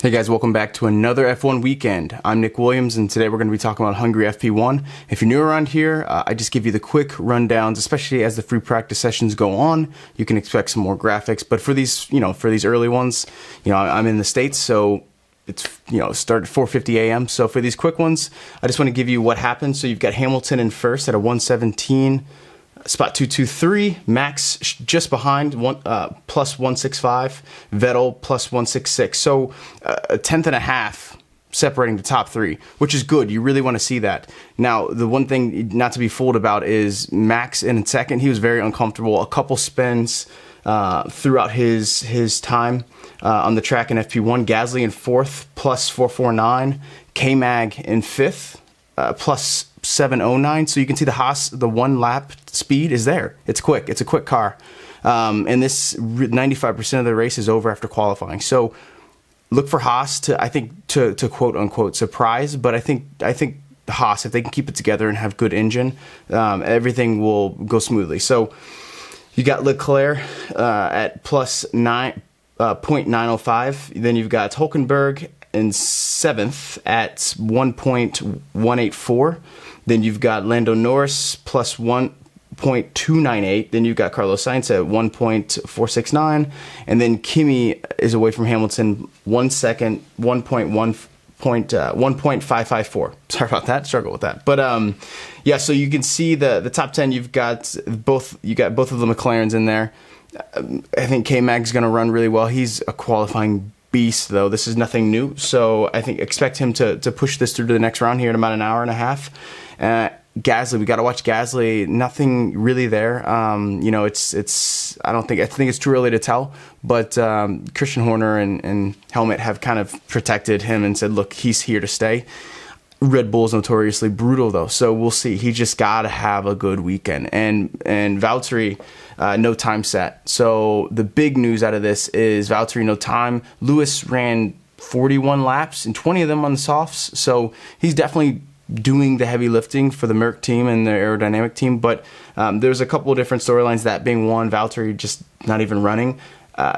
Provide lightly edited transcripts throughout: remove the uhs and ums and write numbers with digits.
Hey guys, welcome back to another F1 weekend. I'm Nick Williams, and today we're going to be talking about Hungary FP1. If you're new around here, I just give you the quick rundowns, especially as the free practice sessions go on. You can expect some more graphics, but for these, for these early ones, I'm in the States, so it's, start at 4:50 a.m. So for these quick ones, I just want to give you what happened. So you've got Hamilton in first at a 117. Spot 223, Max just behind, plus 165, Vettel plus 166. So a tenth and a half separating the top three, which is good. You really want to see that. Now, the one thing not to be fooled about is Max in second. He was very uncomfortable. A couple spins throughout his time on the track in FP1. Gasly in fourth, plus 449. K-Mag in fifth, plus 709. So you can see the Haas, the one lap speed is there. It's quick. It's a quick car. And this 95% of the race is over after qualifying. So look for Haas to quote unquote surprise. But I think Haas, if they can keep it together and have good engine, everything will go smoothly. So you got Leclerc at plus 0.905. Then you've got Hülkenberg in seventh at 1.184. Then you've got Lando Norris plus 1.298. Then you've got Carlos Sainz at 1.469. And then Kimi is away from Hamilton 1 second, 1.554. Sorry about that. Struggle with that. But yeah, so you can see the top 10. You've got both of the McLarens in there. I think K-Mag's going to run really well. He's a qualifying beast, though. This is nothing new, so I think expect him to push this through to the next round here in about an hour and a half. Gasly, we got to watch Gasly. Nothing really there. It's I think it's too early to tell, but Christian Horner and Helmut have kind of protected him and said, look, he's here to stay. Red Bull's notoriously brutal, though, so we'll see. He just got to have a good weekend. And Valtteri, no time set. So the big news out of this is Valtteri, no time. Lewis ran 41 laps and 20 of them on the softs, so he's definitely doing the heavy lifting for the Merc team and the aerodynamic team. But there's a couple of different storylines, that being one, Valtteri just not even running.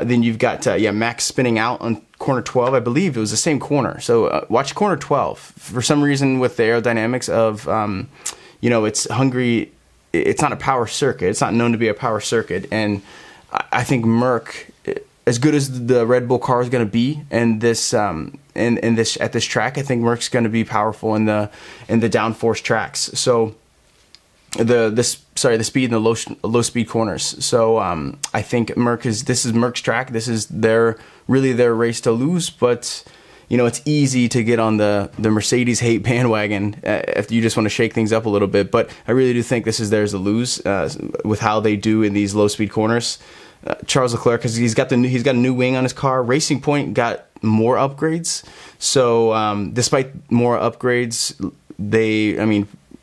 Then you've got Max spinning out on corner 12. I believe it was the same corner. So watch corner 12. For some reason, with the aerodynamics of, it's Hungary. It's not a power circuit. It's not known to be a power circuit. And I think Merc, as good as the Red Bull car is going to be in this at this track, I think Merc's going to be powerful in the downforce tracks. So the speed and the low speed corners. So I think this is Merc's track. This is their race to lose. But it's easy to get on the Mercedes hate bandwagon if you just want to shake things up a little bit. But I really do think this is theirs to lose with how they do in these low speed corners. Charles Leclerc, because he's got a new wing on his car. Racing Point got more upgrades. So despite more upgrades,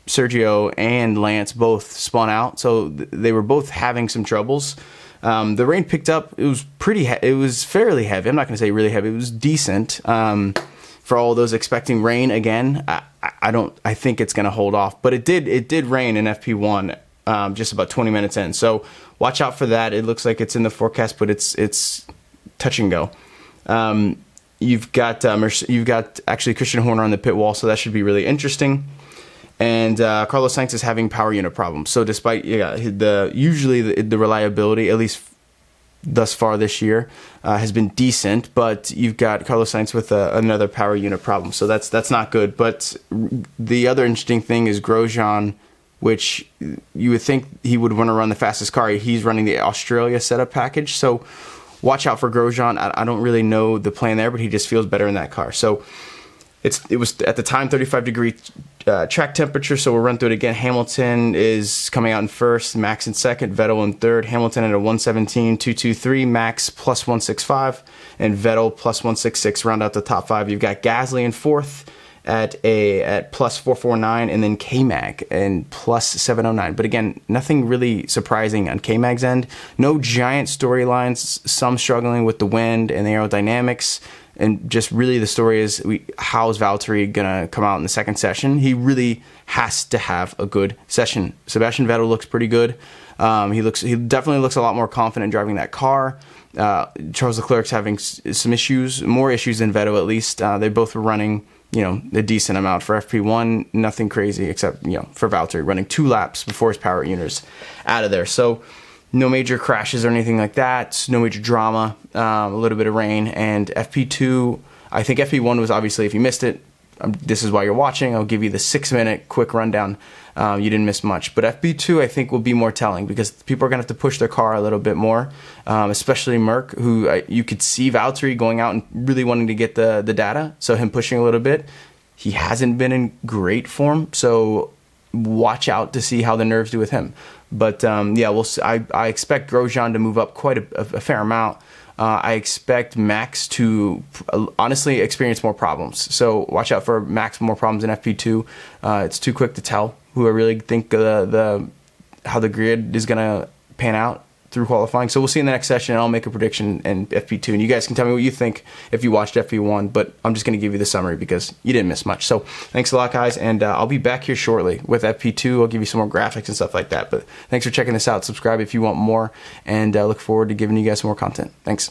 Sergio and Lance both spun out, so they were both having some troubles. The rain picked up. It was it was fairly heavy. I'm not going to say really heavy. It was decent. For all those expecting rain again, I think it's going to hold off. But it did rain in FP1 just about 20 minutes in. So watch out for that. It looks like it's in the forecast, but it's touch and go. You've got actually Christian Horner on the pit wall, so that should be really interesting. And Carlos Sainz is having power unit problems. So despite the reliability, at least thus far this year, has been decent, but you've got Carlos Sainz with another power unit problem. So that's not good. But the other interesting thing is Grosjean, which you would think he would want to run the fastest car. He's running the Australia setup package. So watch out for Grosjean. I don't really know the plan there, but he just feels better in that car. So it was at the time 35-degree track temperature, so we'll run through it again. Hamilton is coming out in first, Max in second, Vettel in third. Hamilton at a 117.223, Max plus 165, and Vettel plus 166 round out the top five. You've got Gasly in fourth at plus 449, and then K-Mag and plus 709. But again, nothing really surprising on K-Mag's end. No giant storylines, some struggling with the wind and the aerodynamics. And just really the story is, how is Valtteri going to come out in the second session? He really has to have a good session. Sebastian Vettel looks pretty good. He definitely looks a lot more confident driving that car. Charles Leclerc's having some issues, more issues than Vettel at least. They both were running, a decent amount for FP1, nothing crazy except, for Valtteri running 2 laps before his power unit's out of there. So no major crashes or anything like that, no major drama, a little bit of rain. And FP2, I think FP1 was obviously, if you missed it, this is why you're watching. I'll give you the 6-minute quick rundown. You didn't miss much. But FP2, I think, will be more telling because people are going to have to push their car a little bit more, especially Merck, who you could see Valtteri going out and really wanting to get the data. So him pushing a little bit. He hasn't been in great form. So watch out to see how the nerves do with him. But we'll see. I expect Grosjean to move up quite a fair amount. I expect Max to honestly experience more problems. So watch out for Max more problems in FP2. It's too quick to tell who I really think how the grid is going to pan out through qualifying. So we'll see in the next session, and I'll make a prediction in FP2. And you guys can tell me what you think if you watched FP1, but I'm just going to give you the summary because you didn't miss much. So thanks a lot, guys, and I'll be back here shortly with FP2. I'll give you some more graphics and stuff like that. But thanks for checking this out. Subscribe if you want more, and look forward to giving you guys some more content. Thanks.